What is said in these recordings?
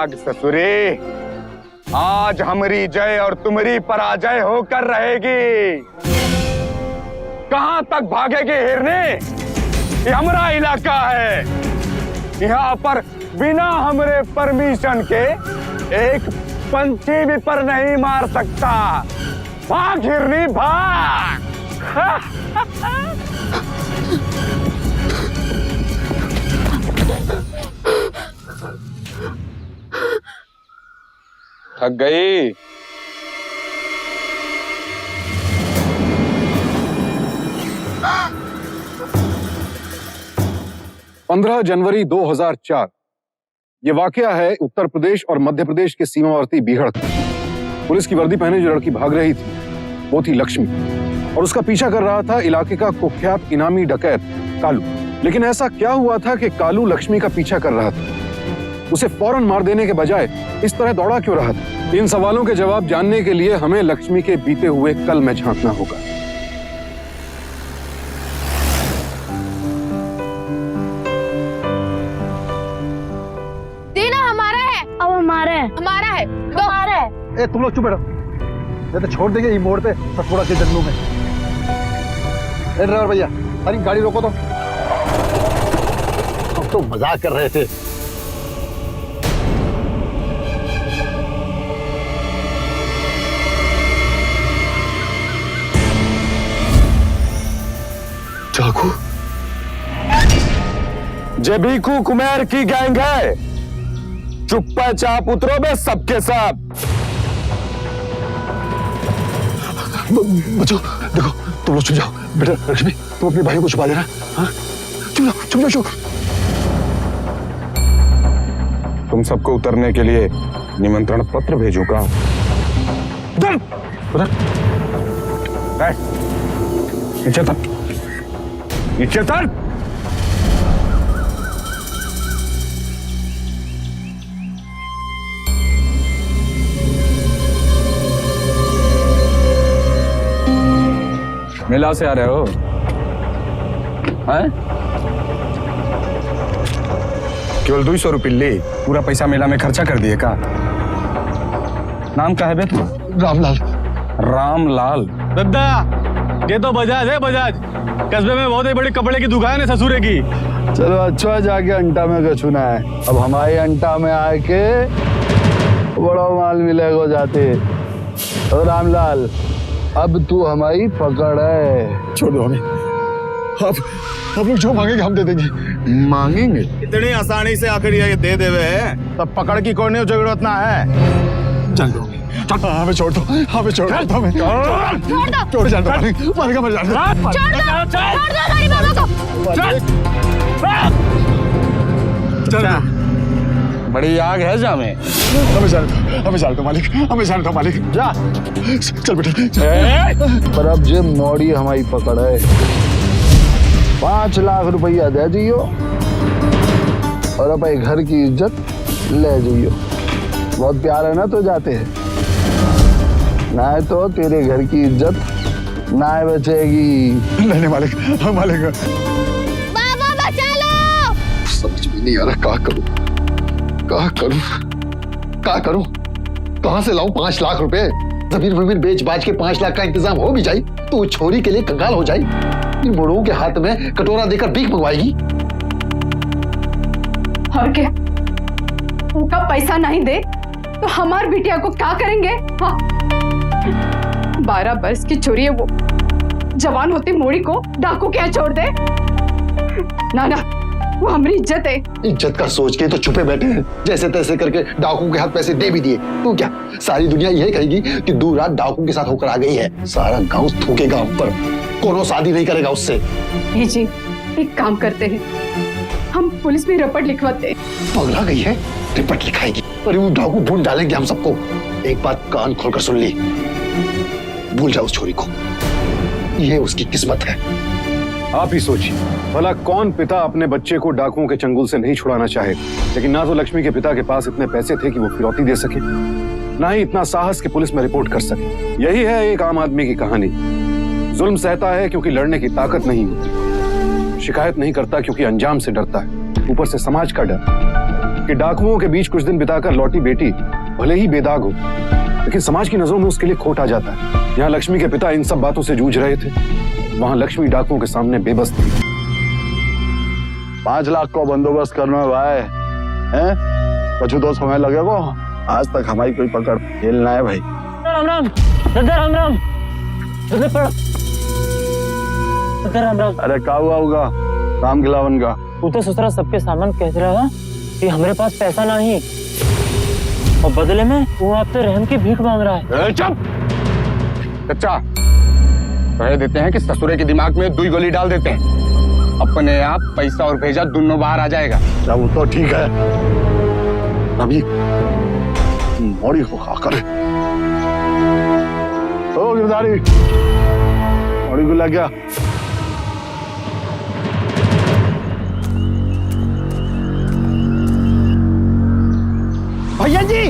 भाग ससुरे, आज हमारी जय और तुम्हारी पराजय होकर रहेगी। कहां तक भागेगी हिरनी? ये हमारा इलाका है, यहाँ पर बिना हमरे परमिशन के एक पंछी भी पर नहीं मार सकता। भाग हिरनी भाग। थक गई? 15 जनवरी 2004 ये वाकया है उत्तर प्रदेश और मध्य प्रदेश के सीमावर्ती बीहड़ का। पुलिस की वर्दी पहने जो लड़की भाग रही थी वो थी लक्ष्मी, और उसका पीछा कर रहा था इलाके का कुख्यात इनामी डकैत कालू। लेकिन ऐसा क्या हुआ था कि कालू लक्ष्मी का पीछा कर रहा था? उसे फौरन मार देने के बजाय इस तरह दौड़ा क्यों रहा था? इन सवालों के जवाब जानने के लिए हमें लक्ष्मी के बीते हुए कल में झांकना होगा। देना हमारा है। अब हमारा है। हमारा है। तो हमारा है। ए तुम लोग चुप रहो, नहीं तो छोड़ देंगे ये मोड़ पे सतपुड़ा के जंगलों में। ए ड्राइवर भैया, अरे गाड़ी रोको तो। हम तो मजाक कर रहे थे। चाकू? जबीकू कुमेर की गैंग है, चुपचाप उतरो बे सबके सब। बच्चों देखो, तुम लोग छुप जाओ। बेटा लक्ष्मी, तुम अपने भाइयों को छुपा लेना। हाँ छुप जाओ, छुप जाओ। तुम सबको उतरने के लिए निमंत्रण पत्र भेजूंगा। उधर उधर नीचे तक, नीचे तक। मेला से आ रहे हो? हैं? केवल 200 रुपये ले, पूरा पैसा मेला में खर्चा कर दिए का? नाम क्या है बे तुम? रामलाल। रामलाल? दद्दा, ये तो बजाज है, बजाज। कस्बे में बहुत ही बड़ी कपड़े की दुकान है ससुरे की। चलो अच्छा, जाके अंटा में कछुना है। अब हमारे अंटा में आके बड़ा माल मिलेगा जाते। और रामलाल, अब तू हमारी पकड़ है। छोड़ दो हमें, आप लोग जो मांगेंगे हम दे देंगे। मांगेंगे? इतनी आसानी से आखिर ये दे देवे तब पकड़ की कोई जरूरत ना है। चल दो हमें, छोड़ दो हमें, छोड़ दो हमें, छोड़ जान दो, मारेगा मर जान दो, छोड़ दो हमारी बाबा को। चल बड़ी आग है जामे। हमें जान दो मालिक, हमें जान दो मालिक। जा चल बेटा। पर अब जे मोड़ी हमारी पकड़ है, 5 लाख रुपया दे दियो और अपने घर की इज्जत ले जाइयो। बहुत प्यार है ना तो जाते हैं, ना है तो तेरे घर की इज्जत ना बचेगी। नहीं मालिक, हम मालिक। बाबा बचा लो। समझ में नहीं आ रहा क्या करूं, क्या करूं, क्या करूं? कहां से लाऊं 5 लाख रुपए? जमीन बेच बाज के 5 लाख का इंतजाम हो भी जाए तो वो छोरी के लिए कंगाल हो जाए। इन मोड़ों के हाथ में कटोरा देकर भीख मंगवाएगी। और क्या उनका पैसा नहीं दे तो हमार बिटिया को क्या करेंगे? हाँ। 12 वर्ष की छोरी है वो, जवान होती मोड़ी को डाकू क्या छोड़ दे? ना ना, वो हमारी इज्जत है। इज्जत का सोच के तो छुपे बैठे हैं, जैसे तैसे करके डाकू के हाथ पैसे दे भी दिए। तो क्या सारी दुनिया यही कहेगी कि दूर रात डाकू के साथ होकर आ गई है? सारा गांव थूकेगा हम पर, कोनो शादी नहीं करेगा उससे। जी एक काम करते हैं, हम पुलिस में रिपोर्ट लिखवाते हैं। पगला गई है, रिपोर्ट लिखाएगी? अरे वो डाकू ढूंढ डालेंगे हम सबको। एक बात कान खोलकर सुन ली, भूल जाओ उस छोरी को, ये उसकी किस्मत है। आप ही सोचिए, भला कौन पिता अपने बच्चे को डाकुओं के चंगुल से नहीं छुड़ाना चाहे? लेकिन ना तो लक्ष्मी के पिता के पास इतने पैसे थे कि वो फिरौती दे सके, ना ही इतना साहस कि पुलिस में रिपोर्ट कर सके। यही है एक आम आदमी की कहानी। जुल्म सहता है क्योंकि लड़ने की ताकत नहीं होती, शिकायत नहीं करता क्योंकि अंजाम से डरता है, ऊपर से समाज का डर। कि डाकुओं के बीच कुछ दिन बिताकर लौटी बेटी भले ही बेदाग हो, लेकिन समाज की नजरों में उसके लिए खोट आ जाता है। यहाँ लक्ष्मी के पिता इन सब बातों से जूझ रहे थे, वहां लक्ष्मी डाकुओं के सामने बेबस थी। 5 लाख को बंदोबस्त करना भाई हैं? कुछ तो समय लगेगा। आज तक हमारी कोई पकड़ खेलना है भाई। राम राम राम राम राम राम। अरे क्या हुआ होगा राम खिलावन का? तू तो ससुरा सबके सामान कह रहा कि हमारे पास पैसा नहीं, और बदले में वो आपसे रहम की भीख मांग रहा है। चुप चचा, कह देते हैं कि ससुरे के दिमाग में 2 गोली डाल देते हैं, अपने आप पैसा और भेजा दोनों बाहर आ जाएगा। क्या वो तो ठीक है, अभी मोड़ी को खाकर ओ गिरधारी मोड़ी को लग गया। भैया जी,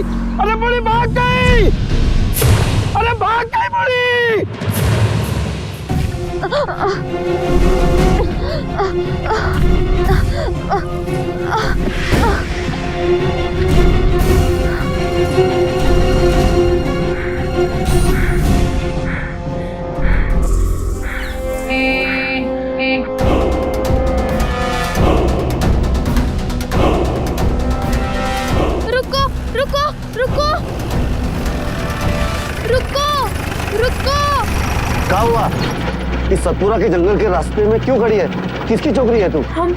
अरे बड़ी भाग गई, अरे भाग गई बड़ी। रुको रुको रुको रुको रुको। क्या हुआ? इस सतपुरा के जंगल के रास्ते में क्यों खड़ी है? किसकी चौकरी है तू? हम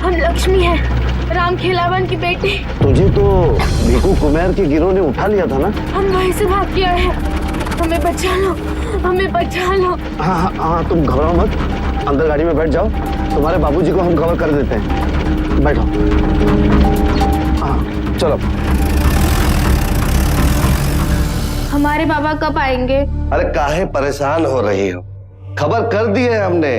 लक्ष्मी है, राम खिलावन की बेटी। तुझे तो भीखू कुमेर के गिरोह ने उठा लिया था ना? हम वहीं से भाग के आए हैं, हमें बचा लो, हमें बचा लो। हाँ, तुम घबराओ मत, अंदर गाड़ी में बैठ जाओ, तुम्हारे बाबूजी को हम कवर कर देते हैं। बैठो। हाँ चलो। हमारे बाबा कब आएंगे? अरे काहे परेशान हो रही हो? खबर कर दी है हमने,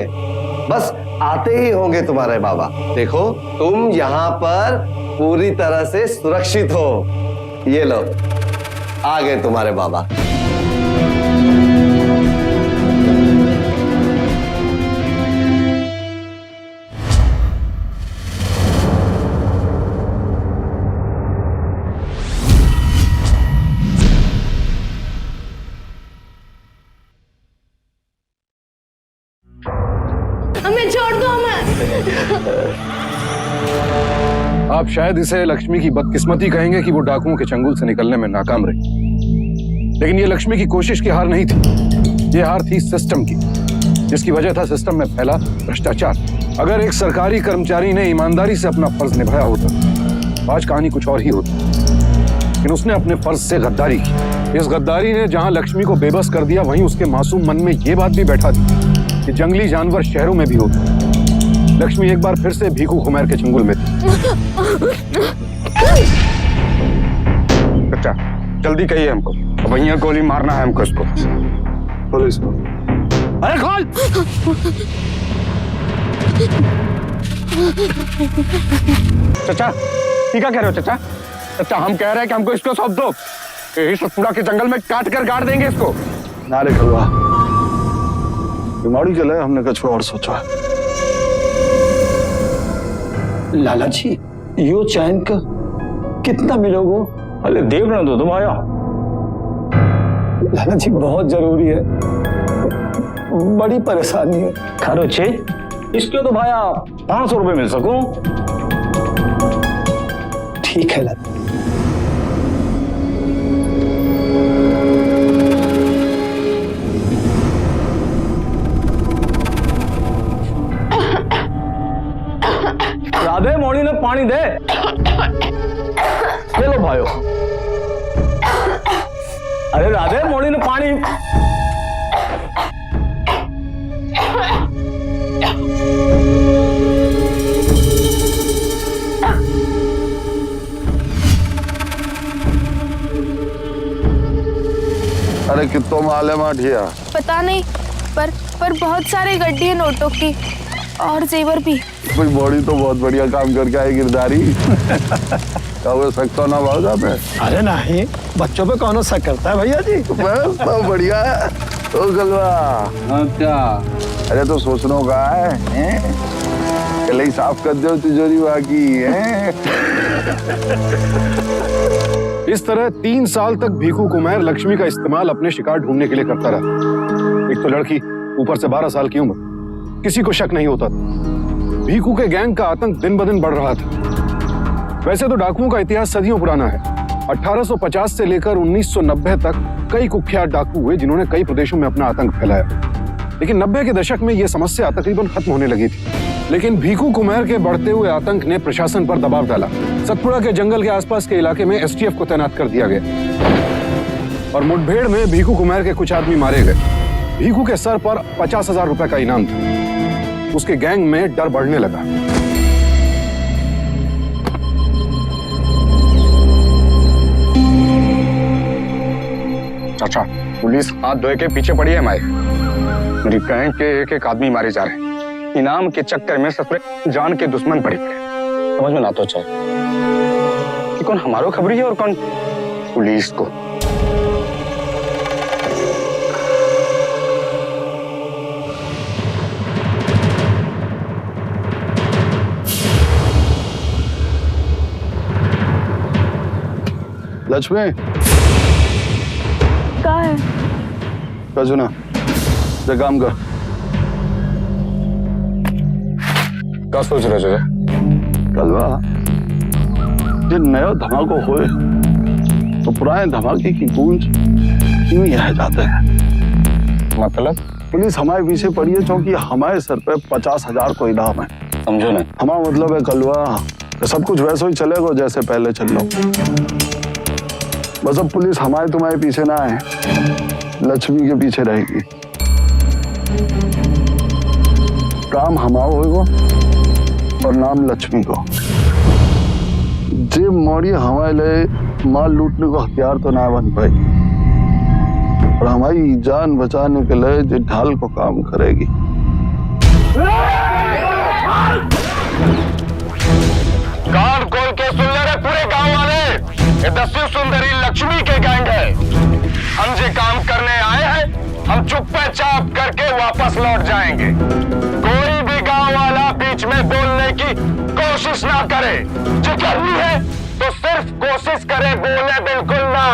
बस आते ही होंगे तुम्हारे बाबा। देखो तुम यहाँ पर पूरी तरह से सुरक्षित हो। ये लो आ गए तुम्हारे बाबा। हमें छोड़ दो, हमें। आप शायद इसे लक्ष्मी की बदकिस्मती कहेंगे कि वो डाकुओं के चंगुल से निकलने में नाकाम रही, लेकिन ये लक्ष्मी की कोशिश की हार नहीं थी, ये हार थी सिस्टम की, जिसकी वजह था सिस्टम में फैला भ्रष्टाचार। अगर एक सरकारी कर्मचारी ने ईमानदारी से अपना फर्ज निभाया होता, आज कहानी कुछ और ही होती, लेकिन उसने अपने फर्ज से गद्दारी की। इस गद्दारी ने जहां लक्ष्मी को बेबस कर दिया, वहीं उसके मासूम मन में ये बात भी बैठा दी कि जंगली जानवर शहरों में भी होते हैं। लक्ष्मी एक बार फिर से भीखू कुमेर के चंगुल में थी। चचा जल्दी कहिए हमको, वहीं गोली मारना है हमको इसको। पुलिस को अरे खोल। चचा ठीक कह रहे हो चचा? चचा हम कह रहे हैं कि हमको इसको सौंप दो, यही सतपुरा के जंगल में काट कर गाड़ देंगे इसको। नारे खलवा बीमारी चले, हमने कुछ और सोचा। लाला जी यो चैन का कितना मिलोगो? अरे देखना तो तुम आया। लाला जी बहुत जरूरी है, बड़ी परेशानी है। खरो छे इसके तो भाया 500 रुपए मिल सको। ठीक है लाला। राधे मोड़ी ने पानी दे। चलो भाइयों, अरे राधे मोड़ी ने पानी। अरे कितो माल है माठिया? पता नहीं, पर बहुत सारे गड्डी है नोटों की और जेवर भी। कोई बॉडी तो बहुत बढ़िया काम करके आई गिरधारी। क्या वो सकता ना भाग जाते? अरे नहीं, बच्चों पे कौन शक करता है भैया जी? बस तो बढ़िया है। तो गलवा अच्छा अरे तो सोचनो का है? कल ही साफ कर दो तिजोरी बाकी है। इस तरह 3 साल तक भीखू कुमार लक्ष्मी का इस्तेमाल अपने शिकार ढूंढने के लिए करता रहा। एक तो लड़की, ऊपर से 12 साल की उम्र, किसी को शक नहीं होता था। भीखू के गैंग का आतंक दिन ब दिन बढ़ रहा था। वैसे तो डाकुओं का इतिहास सदियों पुराना है। 1850 से लेकर 1990 तक कई कुख्यात डाकू हुए जिन्होंने कई प्रदेशों में अपना आतंक फैलाया। लेकिन 90 के दशक में यह समस्या तकरीबन खत्म होने लगी थी। लेकिन भीखू कुमार के बढ़ते हुए आतंक ने प्रशासन पर दबाव डाला। सतपुड़ा के जंगल के आसपास के इलाके में एसटीएफ को तैनात कर दिया गया और मुठभेड़ में भीखू कुमार के कुछ आदमी मारे गए। भीखू के सर पर 50,000 रुपए का इनाम था। उसके गैंग में डर बढ़ने लगा। चाचा, पुलिस हाथ धोए के पीछे पड़ी है हमारे। मेरी गैंग के एक आदमी मारे जा रहे हैं। इनाम के चक्कर में ससुरे जान के दुश्मन पड़े पड़े। समझ में ना तो चाहे कि कौन हमारो खबरी है और कौन पुलिस को। लक्ष्मी का है? सुना, जो काम कर। क्या सोच रहे हो? कलवा जो नया धमाका होए तो पुराने धमाके की गूंज क्यों यहाँ जाते हैं? मतलब पुलिस हमारे पीछे पड़ी है क्योंकि हमारे सर पे 50,000 को इनाम है। समझो ना। हमारा मतलब है कलवा तो सब कुछ वैसे ही चलेगा जैसे पहले चल लो। बस अब पुलिस हमारे तुम्हारे पीछे ना है, लक्ष्मी के पीछे रहेगी। काम हमारा होगा और नाम लक्ष्मी को। जे मोड़ी हमारे लिए माल लूटने को हथियार तो ना बन पाई और हमारी जान बचाने के लिए जे ढाल को काम करेगी। कान खोल के सुन ले रहे पूरे गांव वाले, ये दस्यु सुंदरी लक्ष्मी के गैंग है। हम जो काम करने आए हैं, हम चुपचाप करके वापस लौट जाएंगे। कोई भी गांव वाला बीच में बोलने की कोशिश ना करे। जो करनी है तो सिर्फ कोशिश करे, बोले बिल्कुल ना,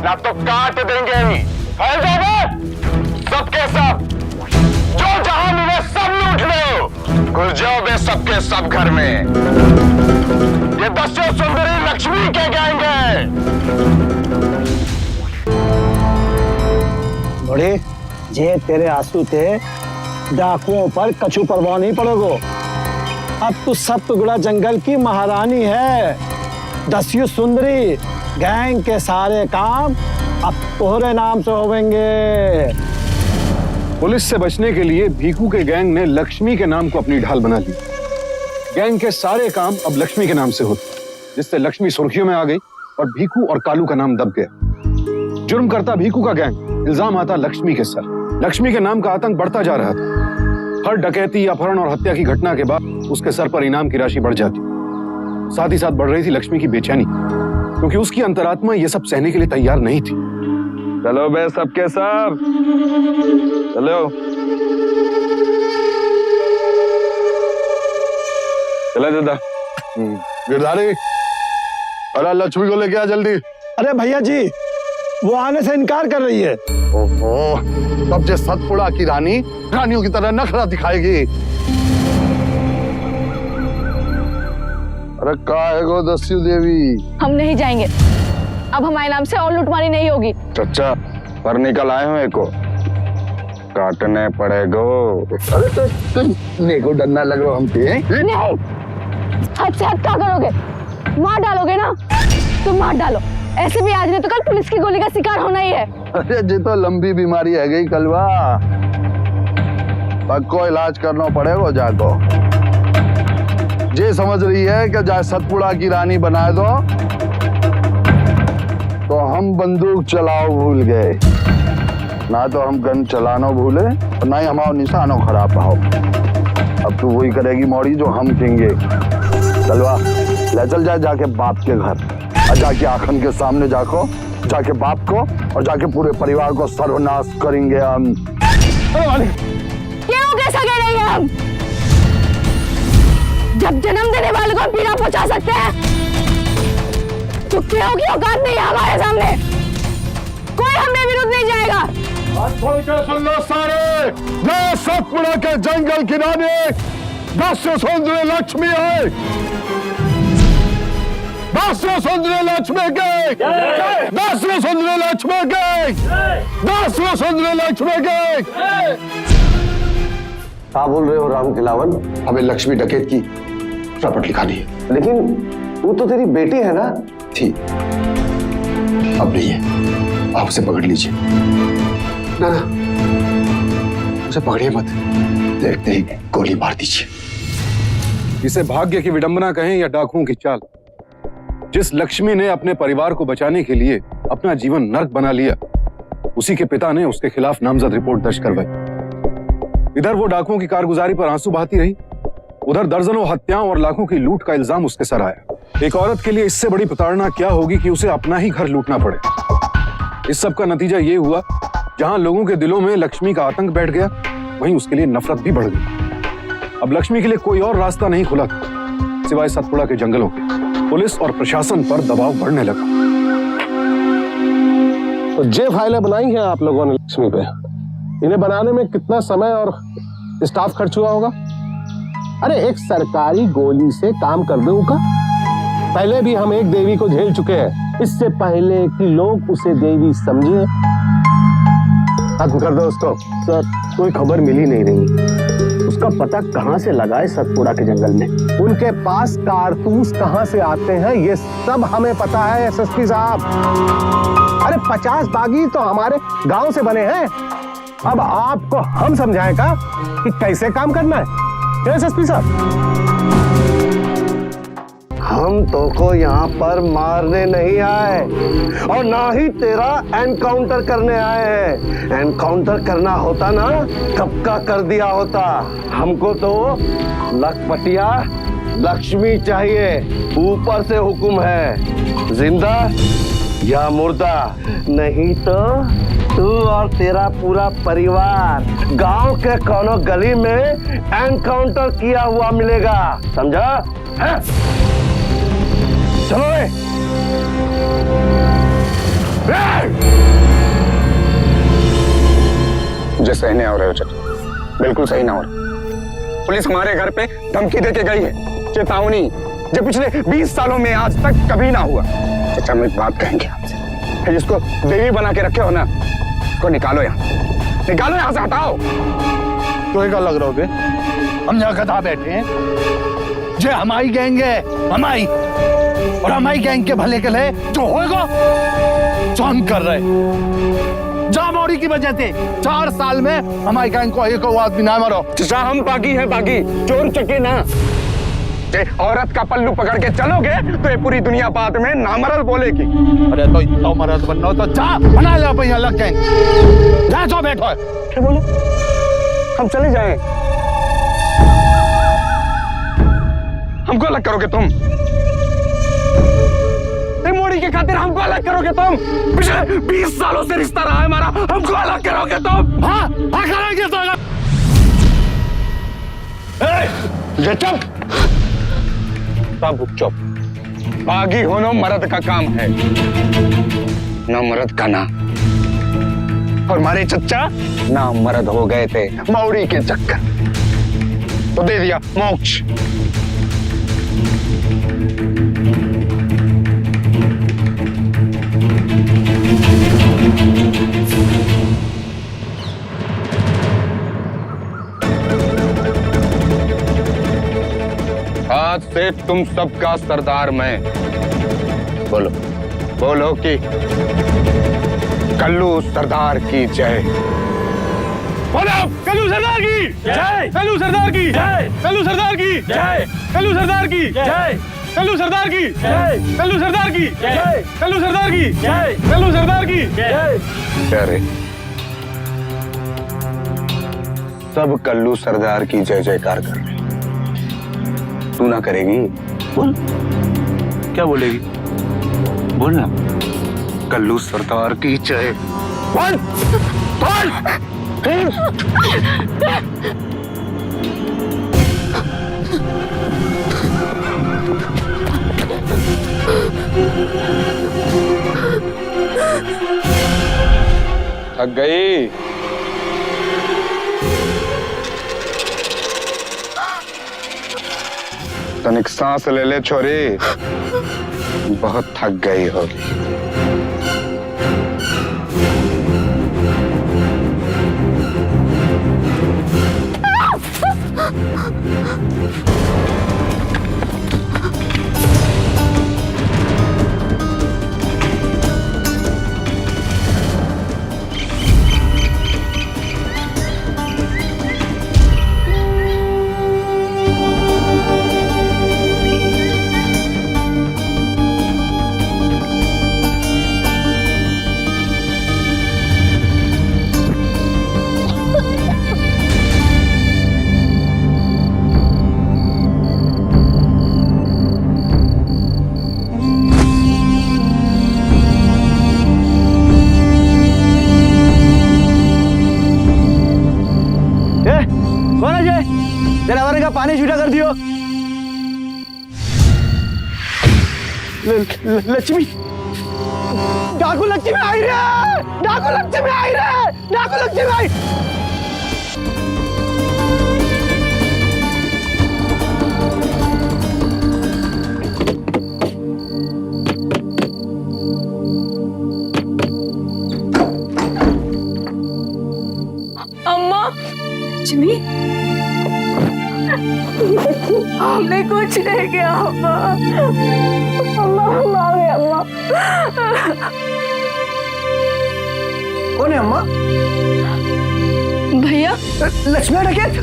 ना तो काट देंगे ही। फैल जाओ सबके सब, जो जहां मिले सब लूट लो, घुस जाओ बे सबके सब घर में। ये दस्यु सुंदरी लक्ष्मी के गैंग है। बड़े जे तेरे आंसू थे डाकुओं पर कछु परवाह नहीं पड़ोगो। अब तू सप्तगुड़ा जंगल की महारानी है। दस्यु सुंदरी गैंग के सारे काम अब तोहरे नाम से होवेंगे। पुलिस से बचने के लिए भीखू के गैंग ने लक्ष्मी के नाम को अपनी ढाल बना ली। गैंग के सारे काम अब लक्ष्मी के नाम से होते, जिससे लक्ष्मी सुर्खियों में आ गई और भीखू और कालू का नाम दब गया। जुर्म करता भीखू का गैंग, इल्जाम आता लक्ष्मी के सर। लक्ष्मी के नाम का आतंक बढ़ता जा रहा था। हर डकैती, अपहरण और हत्या की घटना के बाद उसके सर पर इनाम की राशि बढ़ जाती। साथ ही साथ बढ़ रही थी लक्ष्मी की बेचैनी, क्योंकि उसकी अंतरात्मा ये सब सहने के लिए तैयार नहीं थी। चलो बे सबके सब, चलो चलो दादा। गिरधारी, अरे लक्ष्मी को लेके आ जल्दी। अरे भैया जी, वो आने से इनकार कर रही है। ओहो, तब जे सतपुड़ा की रानी रानियों की तरह नखरा दिखाएगी। अरे काहे गो दस्यु देवी, हम नहीं जाएंगे। अब हमारे नाम से और लूटमारी नहीं होगी। चचा पर निकल आए हो एको, काटने पड़ेगो। अरे तो नेको डरना लग रहा हम पे। नहीं, हद से हद क्या करोगे? मार डालोगे ना तो मार डालो। ऐसे भी आज नहीं तो कल पुलिस की गोली का शिकार होना ही है। अरे जी तो लंबी बीमारी है गई कलवा, पक्को इलाज करना पड़ेगा जाको। जे समझ रही है कि जाए सतपुड़ा की रानी बना दो तो हम बंदूक चलाओ भूल गए, ना तो हम गन चलाना भूले और ना ही हमारा निशानों खराब हो। अब तू वही करेगी मौड़ी जो हम कहेंगे। चलवा ले चल जाए जाके बाप के घर, और जाके आखन के सामने जाको, जाके बाप को और जाके पूरे परिवार को सर्वनाश करेंगे हम। क्यों कैसा कह रही है हम? जब जन्म देने वाले को पीड़ा पहुंचा सकते हैं तो क्यों की औकात नहीं है हमारे सामने। कोई हमें विरुद्ध नहीं जाएगा। सुन लो सारे, मैं सतपुड़ा के जंगल किनारे दस्यु सुंदरी लक्ष्मी है। दस्यु सुंदरी लक्ष्मी गई, दस्यु सुंदरी लक्ष्मी गई, दस्यु सुंदरी लक्ष्मी गई। क्या बोल रहे हो राम खिलावन? हमें लक्ष्मी डकैत की प्रॉपर्टी लिखानी है। लेकिन वो तो तेरी बेटी है ना? थी, अब नहीं है। आप उसे पकड़ लीजिए। ना ना, उसे पकड़िए मत, देखते ही गोली मार दीजिए। इसे भाग्य की विडंबना कहें या डाकुओं की चाल, जिस लक्ष्मी ने अपने परिवार को बचाने के लिए अपना जीवन नर्क बना लिया, उसी के पिता ने उसके खिलाफ नामजद रिपोर्ट दर्ज करवाई। इधर वो डाकुओं की कारगुजारी पर आंसू बहाती रही, उधर दर्जनों हत्याओं और लाखों की लूट का इल्जाम उसके सर आया। एक औरत के लिए इससे बड़ी प्रताड़ना क्या होगी कि उसे अपना ही घर लूटना पड़े। इस सब का नतीजा ये हुआ, जहां लोगों के दिलों में लक्ष्मी का आतंक बैठ गया, वहीं उसके लिए नफरत भी बढ़ गई। अब लक्ष्मी के लिए कोई और रास्ता नहीं खुला सिवाय सतपुड़ा के जंगलों के। पुलिस और प्रशासन पर दबाव बढ़ने लगा। तो जे फाइलें बनाई हैं आप लोगों ने लक्ष्मी पे, इन्हें बनाने में कितना समय और स्टाफ खर्च हुआ होगा? अरे एक सरकारी गोली से काम कर दूं का? पहले भी हम एक देवी को झेल चुके हैं, इससे पहले कि लोग उसे देवी समझे। खत्म कर दो उसको। सर, कोई खबर मिल ही नहीं रही। उसका पता कहां से लगाए सतपुड़ा के जंगल में? उनके पास कारतूस कहां से आते हैं ये सब हमें पता है एसएसपी साहब। अरे 50 बागी तो हमारे गांव से बने हैं। अब आपको हम समझाएं का कि कैसे काम करना है एसएसपी साहब? हम तो को यहाँ पर मारने नहीं आए और ना ही तेरा एनकाउंटर करने आए हैं। एनकाउंटर करना होता ना कब का कर दिया होता। हमको तो लखपतिया लक्ष्मी चाहिए, ऊपर से हुक्म है, जिंदा या मुर्दा। नहीं तो तू और तेरा पूरा परिवार गांव के कोनो गली में एनकाउंटर किया हुआ मिलेगा, समझा है? चलो रे। मुझे सही नहीं हो रहे हो चचा, बिल्कुल सही ना हो रहा। पुलिस हमारे घर पे धमकी देके गई है, चेतावनी, जो पिछले 20 सालों में आज तक कभी ना हुआ। चचा हम एक बात कहेंगे आपसे, जिसको देवी बना के रखे हो ना, उसको निकालो यहाँ, निकालो यहाँ से, हटाओ। तो क्या लग रहा हो बे? हम यहाँ कथा बैठे हैं, जे हमारी गैंग है, हमारी, और हमारी गैंग के भले के लिए जो होगा जो हम कर रहे। जामौरी की वजह से 4 साल में हमारी गैंग को एक आदमी ना मारो। चचा हम बागी हैं, बागी, चोर चके ना। औरत का पल्लू पकड़ के चलोगे तो ये पूरी दुनिया बाद में नामर्द बोलेगी। अरे तो मर्द बनना तो जा, बना ले अपन यहाँ लग गैंग, जा जो बैठो। क्या बोले? हम चले जाएं? हमको अलग करोगे तुम? मोड़ी के खातिर हमको अलग करोगे तुम? पिछले 20 सालों से रिश्ता रहा है हमारा, हमको अलग करोगे तुम? हाँ करेंगे तो। ये चुप, सब चुप। बागी होना मर्द का काम है, ना मर्द का ना। और हमारे चच्चा ना मर्द हो गए थे मौड़ी के चक्कर, तो दे दिया मोक्ष। आज से तुम सबका सरदार मैं। बोलो बोलो कि कल्लू सरदार की जय। बोलो कल्लू सरदार की जय, कल्लू सरदार की जय, कल्लू सरदार की जय, कल्लू सरदार की जय, कल्लू सरदार की जय, कल्लू सरदार की जय, कल्लू सरदार की जय, कल्लू सरदार की जय। अरे सब कल्लू सरदार की जय जयकार कर रहे, तू ना करेगी? बोल, क्या बोलेगी? बोल ना, कल्लू सरदार की जय। बोल, बोल। थक गई? तनिक सांस ले ले छोरी, बहुत थक गई होगी। जनावर का पानी छूटा कर दियो। लक्ष्मी, डाकू लक्ष्मी आई रे, डाकू लक्ष्मी आई रे, डाकू लक्ष्मी आई। अम्मा, लक्ष्मी, हमने कुछ नहीं किया अम्मा। अम्मा हम आ गए अम्मा। कौन है अम्मा? भैया लक्ष्मी डकैत?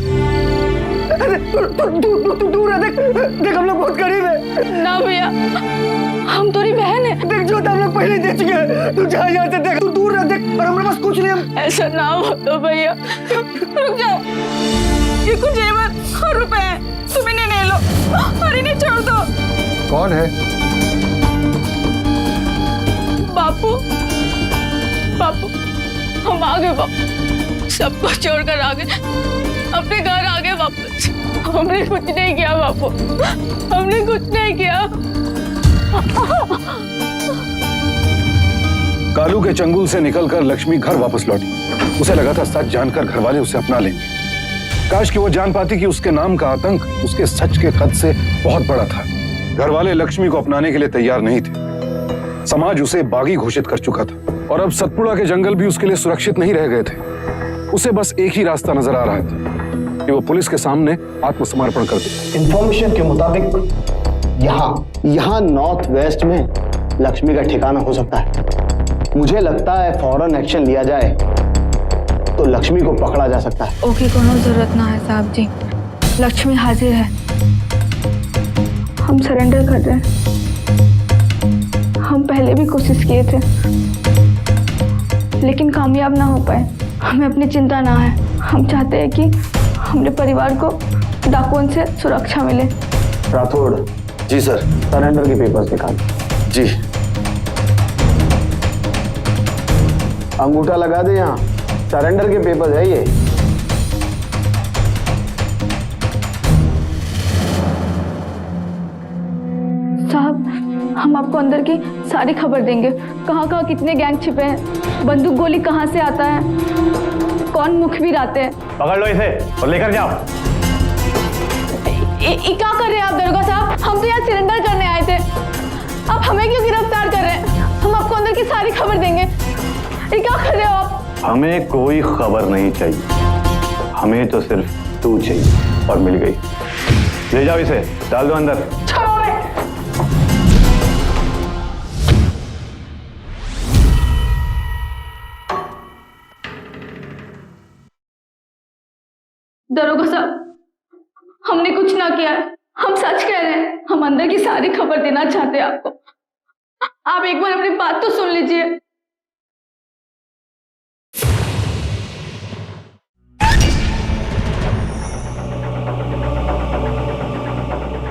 तू दूर है, देख हम लोग बहुत करीब है। ना भैया, हम तुम्हारी बहन है। देख जो हम लोग पहले देख चुके हैं, तू जहाँ जाते देख, तू दूर रह देख, और हमारे पास कुछ नहीं। हम ऐसा ना हो तो भैया, रुक जाओ। ये कुछ जेवर और रुपए हैं, तुम इन्हें ले लो और इन्हें छोड़ दो। कौन है? बापू, बापू, हम आ गए बापू, सब कुछ छोड़कर आ गए, अपने घर आ गए वापस। हमने कुछ नहीं किया बापू, हमने कुछ नहीं किया। कालू के चंगुल से निकलकर लक्ष्मी घर वापस लौटी। उसे लगा था सच जानकर घर वाले उसे अपना लेंगे। काश कि वो जान पाती कि उसके नाम का आतंक उसके सच के कद से बहुत बड़ा था। घर वाले लक्ष्मी को अपनाने के लिए तैयार नहीं थे। समाज उसे बागी घोषित कर चुका था और अब सतपुड़ा के जंगल भी उसके लिए सुरक्षित नहीं रह गए थे। उसे बस एक ही रास्ता नजर आ रहा था कि वो पुलिस के सामने आत्मसमर्पण कर दे। इंफॉर्मेशन के मुताबिक यहाँ नॉर्थ वेस्ट में लक्ष्मी का ठिकाना हो सकता है। मुझे लगता है फौरन एक्शन लिया जाए तो लक्ष्मी को पकड़ा जा सकता है। ओके, कोनो जरूरत ना है साहब जी, लक्ष्मी हाजिर है। हम सरेंडर कर रहे हैं। हम पहले भी कोशिश किए थे लेकिन कामयाब ना हो पाए। हमें अपनी चिंता ना है। हम चाहते हैं कि हमारे परिवार को डाकुओं से सुरक्षा मिले। राठौड़ जी सर। सरेंडर के पेपर्स निकाल। जी। अंगूठा लगा दे, यहाँ सरेंडर के पेपर है ये। साहब, हम आपको अंदर की सारी खबर देंगे। कहाँ कहाँ कितने गैंग छिपे हैं, बंदूक गोली कहाँ से आता है, कौन मुखबिर आते हैं। पकड़ लो इसे और लेकर जाओ। क्या कर रहे हैं आप दरोगा साहब? हम तो यहाँ सरेंडर करने आए थे, आप हमें क्यों गिरफ्तार कर रहे हैं? हम आपको अंदर की सारी खबर देंगे। ये क्या कर रहे हो आप? हमें कोई खबर नहीं चाहिए, हमें तो सिर्फ तू चाहिए और मिल गई। ले जाओ इसे, डाल दो अंदर। दरोगा साहब, हमने कुछ ना किया है, हम सच कह रहे हैं। हम अंदर की सारी खबर देना चाहते हैं आपको। आप एक बार अपनी बात तो सुन लीजिए।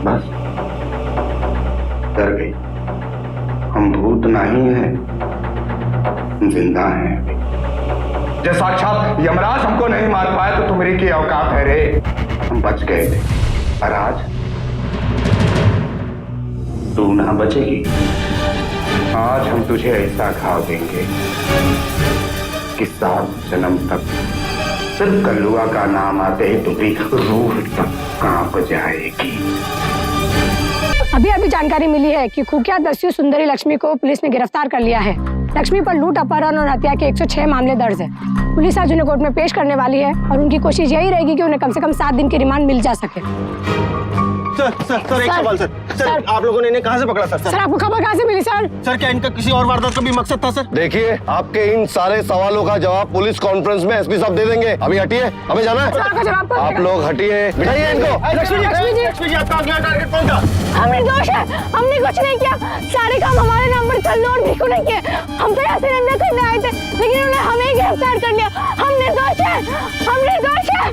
बस डर गई। हम भूत नहीं हैं, हम जिंदा हैं। जो साक्षात यमराज हमको नहीं मार पाए तो तुम्हारी की औकात है रे। हम बच गए थे और आज तू ना बचेगी। आज हम तुझे ऐसा घाव देंगे कि 7 जन्म तक सिर्फ कल्लुआ का नाम आते ही तुम्हारी रूह तक कांप जाएगी। अभी जानकारी मिली है कि कुख्यात दस्यु सुंदरी लक्ष्मी को पुलिस ने गिरफ्तार कर लिया है। लक्ष्मी पर लूट, अपहरण और हत्या के 106 मामले दर्ज है। पुलिस आज उन्हें कोर्ट में पेश करने वाली है और उनकी कोशिश यही रहेगी कि उन्हें कम से कम 7 दिन की रिमांड मिल जा सके। सर एक सवाल सर आप लोगों ने इन्हें कहाँ से पकड़ा सर? आपको खबर कहाँ से मिली सर? सर क्या इनका किसी और वारदात का भी मकसद था सर? देखिए, आपके इन सारे सवालों का जवाब पुलिस कॉन्फ्रेंस में एसपी साहब दे देंगे। अभी हटिए, हमें जाना है। आप लोग हटिए, बिठाइए इनको। लक्ष्मी जी आपका अगला टारगेट कौन था? हम निर्दोष हैं, हमने कुछ नहीं किया। सारे काम हमारे नाम पर कल्लू और भीखू ने किए। हम तो ऐसे धंधा करने आए थे, लेकिन उन्होंने हमें गिरफ्तार कर लिया। हम निर्दोष हैं, हम निर्दोष हैं।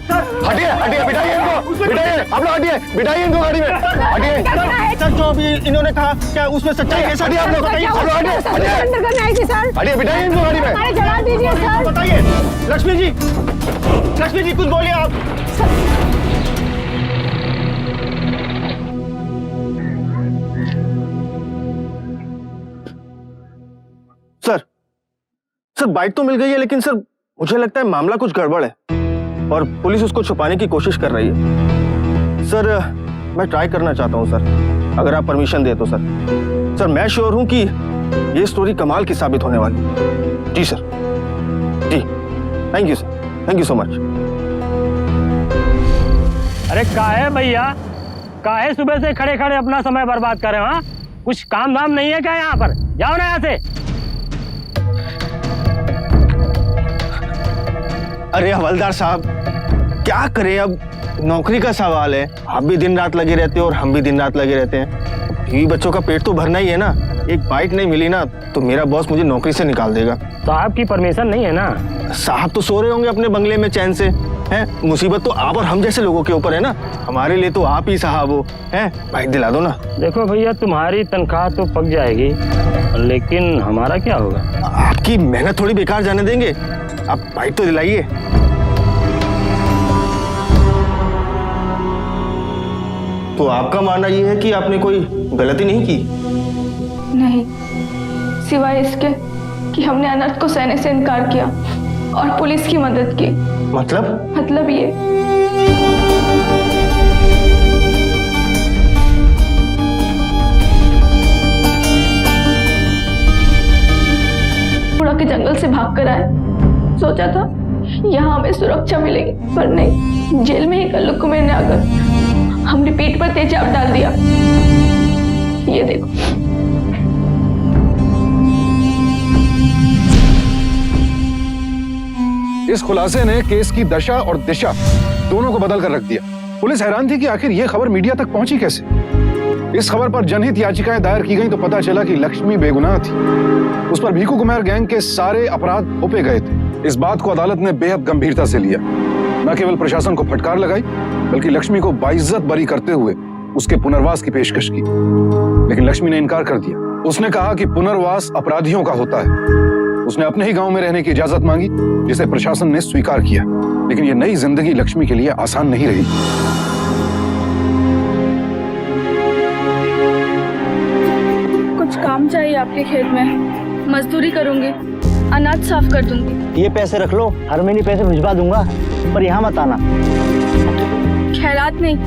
हटिए हटिए, बिठाइए इनको, बिठाइए। आप लोग हटिए, बिठाइए इनको गाड़ी में, हटिए। सर जो अभी इन्होंने कहा क्या उसमें सच्चाई है? हटिए आप लोग, हटिए, बिठाइए इनको गाड़ी में। हमारे जवाब दीजिए सर। बताइए लक्ष्मी जी कुछ बोलिए आप। सर बाइक तो मिल गई है, लेकिन सर मुझे लगता है मामला कुछ गड़बड़ है और पुलिस उसको छुपाने की कोशिश कर रही है। सर मैं ट्राई करना चाहता हूं सर, अगर आप परमिशन दे तो सर मैं श्योर हूं कि ये स्टोरी कमाल की साबित होने वाली है। जी सर, जी thank you sir, thank you so much. अरे काहे भैया, काहे सुबह से खड़े खड़े अपना समय बर्बाद कर रहे हो? हाँ, कुछ काम धाम नहीं है क्या यहाँ पर? जाओ ना यहाँ से। अरे हवलदार साहब क्या करें, अब नौकरी का सवाल है। आप भी दिन रात लगे रहते हो और हम भी दिन रात लगे रहते हैं। बीवी बच्चों का पेट तो भरना ही है ना। एक बाइक नहीं मिली ना तो मेरा बॉस मुझे नौकरी से निकाल देगा। साहब की परमिशन नहीं है ना? साहब तो सो रहे होंगे अपने बंगले में चैन से। हैं, मुसीबत तो आप और हम जैसे लोगों के ऊपर है ना। हमारे लिए तो आप ही साहब हो। हैं, बाइक दिला दो ना। देखो भैया, तुम्हारी तनख्वाह तो पक जाएगी, लेकिन हमारा क्या होगा? आपकी मेहनत थोड़ी बेकार जाने देंगे। आप बाइक तो दिलाइए। तो आपका मानना ये है कि आपने कोई गलती नहीं की? नहीं, सिवाय इसके कि हमने अनर्थ को सहने से इनकार किया और पुलिस की मदद की। मतलब ये पूरा के जंगल से भागकर आए। सोचा था यहाँ हमें सुरक्षा मिलेगी, पर नहीं, जेल में ही कल्लू को मैंने आकर हमने पीठ पर तेजाब डाल दिया। ये देखो। इस खुलासे ने केस की दशा और दिशा दोनों को बदल कर रख दिया। पुलिस हैरान थी कि आखिर यह खबर मीडिया तक पहुंची कैसे। इस खबर पर जनहित याचिकाएं दायर की गईं तो पता चला कि लक्ष्मी बेगुनाह थी। उस पर भीखू कुमार गैंग के सारे अपराध थोपे गए थे। इस बात को अदालत ने बेहद गंभीरता से लिया। न केवल प्रशासन को फटकार लगाई, बल्कि लक्ष्मी को बाइज्जत बरी करते हुए उसके पुनर्वास की पेशकश की। लेकिन लक्ष्मी ने इनकार कर दिया। उसने कहा कि पुनर्वास अपराधियों का होता है। उसने अपने ही गांव में रहने की इजाजत मांगी, जिसे प्रशासन ने स्वीकार किया। लेकिन यह नई जिंदगी लक्ष्मी के लिए आसान नहीं रही। कुछ काम चाहिए आपके खेत में, मजदूरी करूंगी, अनाज साफ कर दूंगी। ये पैसे रख लो, हर महीने पैसे भिजवा दूंगा, पर यहाँ मत आना। खैरात नहीं,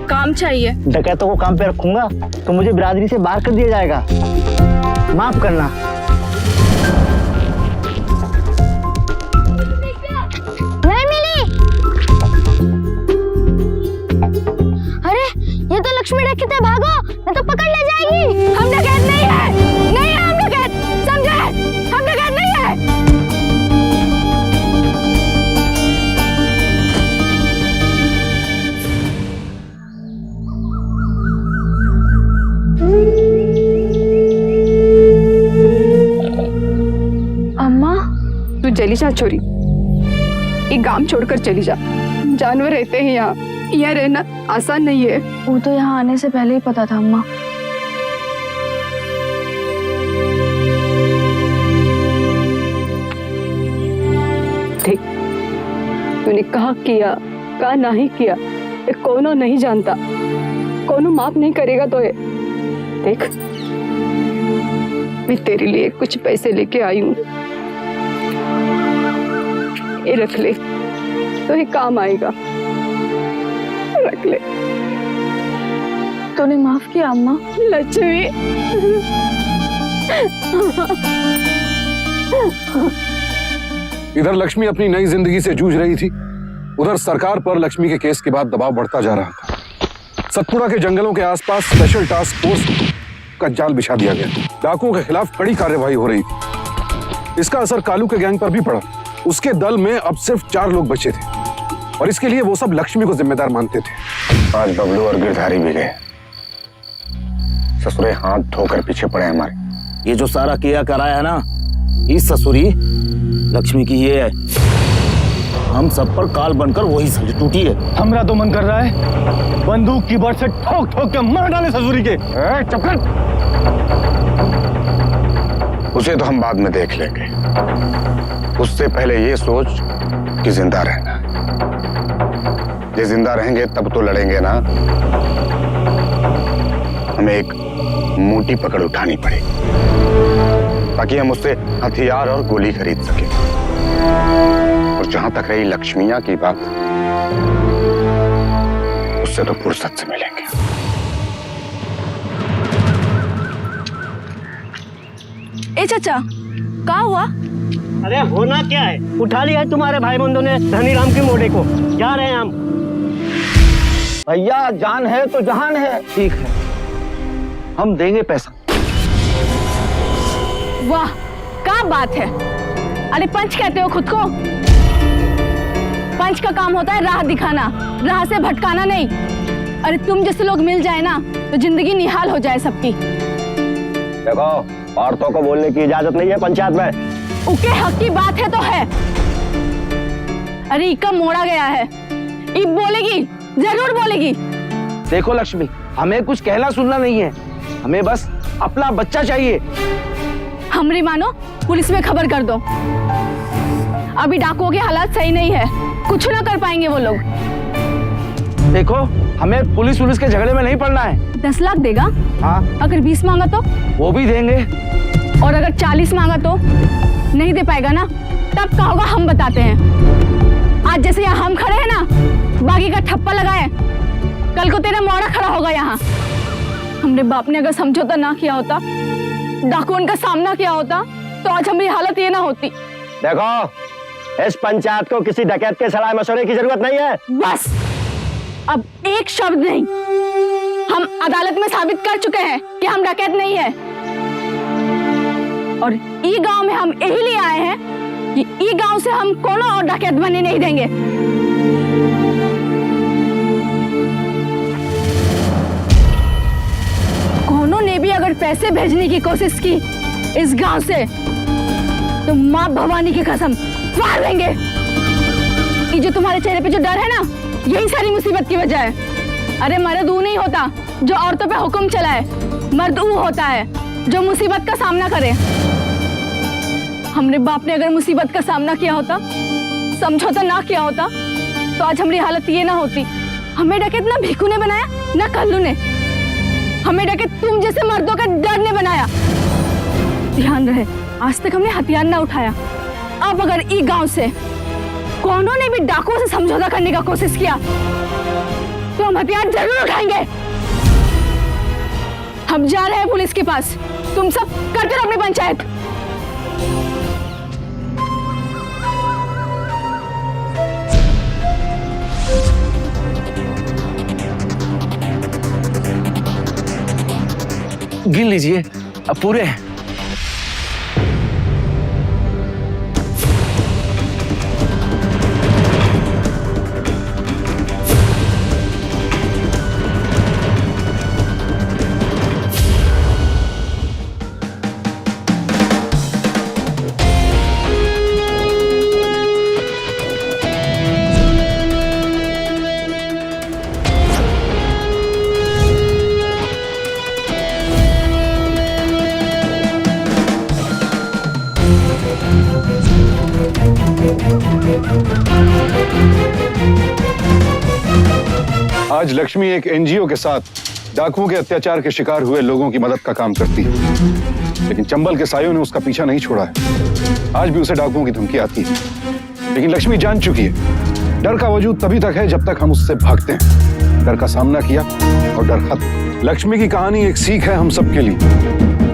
काम चाहिए। डकैतों को काम पे रखूंगा तो मुझे बिरादरी से बाहर कर दिया जाएगा। माफ करना। नहीं मिली। अरे ये तो लक्ष्मी डकैत है, भागो नहीं तो पकड़ ले जाएगी। हम डकैत नहीं है, नहीं है हम डकैत, समझे? हम डकैत नहीं है। अम्मा, तू चली जा छोरी, एक गांव छोड़कर चली जा। जानवर रहते हैं यहाँ रहना आसान नहीं है। वो तो यहाँ आने से पहले ही पता था अम्मा। देख, तूने कहा किया, कहा नहीं किया, ये कोनो नहीं जानता, कोनो माफ नहीं करेगा तो ये। देख, मैं तेरे लिए कुछ पैसे लेके आई हूँ, ये रख ले, तो ही काम आएगा। रख ले। तूने माफ किया अम्मा? लक्ष्मी, इधर लक्ष्मी अपनी नई जिंदगी से जूझ रही थी, उधर सरकार पर लक्ष्मी के केस के बाद दबाव बढ़ता जा रहा था। सतपुड़ा के जंगलों के आसपास स्पेशल टास्क फोर्स का जाल बिछा दिया गया। डाकुओं के खिलाफ कड़ी कार्रवाई हो रही थी। इसका असर कालू के गैंग पर भी पड़ा। उसके दल में अब सिर्फ 4 लोग बचे थे और इसके लिए वो सब लक्ष्मी को जिम्मेदार मानते थे। आज बबलू और गिरधारी भी गए। ससुरे हाथ धोकर पीछे पड़े हमारे। ये जो सारा किया कराया है ना, इस ससुरी लक्ष्मी की ये है। हम सब पर काल बनकर वही समझ टूटी है। हमरा तो मन कर रहा है बंदूक की बड़ से ठोक ठोक के मार डाले ससुरी के। चुप कर। उसे तो हम बाद में देख लेंगे। उससे पहले ये सोच कि जिंदा रहना है। ये जिंदा रहेंगे तब तो लड़ेंगे ना। हमें एक मोटी पकड़ उठानी पड़ेगी ताकि हम उससे हथियार और गोली खरीद सकें। और जहां तक रही लक्ष्मिया की बात, उससे तो फुर्सत से मिलेंगे। ए चाचा, क्या हुआ? अरे होना क्या है, उठा लिया है तुम्हारे भाई बंधु ने धनीराम की मोड़े को। जा रहे हैं हम। भैया जान है तो जहान है। ठीक है, हम देंगे पैसा। वाह, क्या बात है। अरे पंच कहते हो खुद को? पंच का काम होता है राह दिखाना, राह से भटकाना नहीं। अरे तुम जैसे लोग मिल जाए ना तो जिंदगी निहाल हो जाए सबकी। देखो, औरतों को बोलने की इजाजत नहीं है पंचायत में। उके हक की बात है तो है। अरे इका मोड़ा गया है, ई बोलेगी, जरूर बोलेगी। देखो लक्ष्मी, हमें कुछ कहना सुनना नहीं है, हमें बस अपना बच्चा चाहिए। हमरी मानो पुलिस में खबर कर दो। अभी डाकुओं के हालात सही नहीं है, कुछ ना कर पाएंगे वो लोग। देखो, हमें पुलिस के झगड़े में नहीं पड़ना है। 10 लाख देगा? हाँ। अगर 20 मांगा तो? वो भी देंगे। और अगर 40 मांगा तो? नहीं दे पाएगा ना, तब क्या होगा हम बताते हैं। आज जैसे यहाँ हम खड़े हैं ना, बाकी का ठप्पा लगाए, कल को तेरा मोड़ा खड़ा होगा यहाँ। हमरे बाप ने अगर समझौता ना किया होता, डाकुओं का सामना किया होता, तो आज हमारी हालत ये ना होती। देखो, इस पंचायत को किसी डकैत के सलाह मशवरे की जरूरत नहीं है। बस, अब एक शब्द नहीं। हम अदालत में साबित कर चुके हैं कि हम डकैत नहीं है। और ई गांव में हम यही लिए आए हैं कि ई गांव से हम कोनो और डकैत बनने नहीं देंगे। कोनो ने भी अगर पैसे भेजने की कोशिश की इस गांव से, तो मां भवानी की कसम फाड़ देंगे। ये जो तुम्हारे चेहरे पे जो डर है ना, यही सारी मुसीबत की वजह है। अरे मर्द वो नहीं होता जो औरतों पे हुक्म चलाए, मर्द वो होता है जो मुसीबत का सामना करे। हमरे बाप ने अगर मुसीबत का सामना किया होता, समझौता ना किया होता, तो आज हमारी हालत ये ना होती। हमें डकैत ना भिखू ने बनाया, ना कल्लू ने। हमें डकैत तुम जैसे मर्दों का डर ने बनाया। ध्यान रहे, आज तक हमने हथियार ना उठाया। अब अगर ई गांव से कौनों ने भी डाकुओं से समझौता करने का कोशिश किया, तो हम हथियार जरूर उठाएंगे। हम जा रहे हैं पुलिस के पास। तुम सब करते रहो अपनी पंचायत। गिन लीजिए, अब पूरे हैं। आज लक्ष्मी एक एनजीओ के साथ डाकुओं के अत्याचार के शिकार हुए लोगों की मदद का काम करती है। लेकिन चंबल के सायों ने उसका पीछा नहीं छोड़ा है। आज भी उसे डाकुओं की धमकी आती है, लेकिन लक्ष्मी जान चुकी है डर का वजूद तभी तक है जब तक हम उससे भागते हैं। डर का सामना किया और डर खत्म। लक्ष्मी की कहानी एक सीख है हम सबके लिए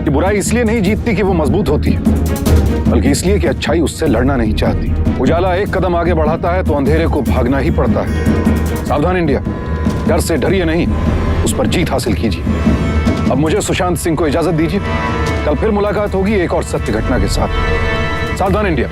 कि बुराई इसलिए नहीं जीतती कि वो मजबूत होती है, बल्कि इसलिए कि अच्छाई उससे लड़ना नहीं चाहती। उजाला एक कदम आगे बढ़ाता है तो अंधेरे को भागना ही पड़ता है। सावधान इंडिया, डर से डरिए नहीं, उस पर जीत हासिल कीजिए। अब मुझे सुशांत सिंह को इजाजत दीजिए। कल फिर मुलाकात होगी एक और सत्य घटना के साथ। सावधान इंडिया।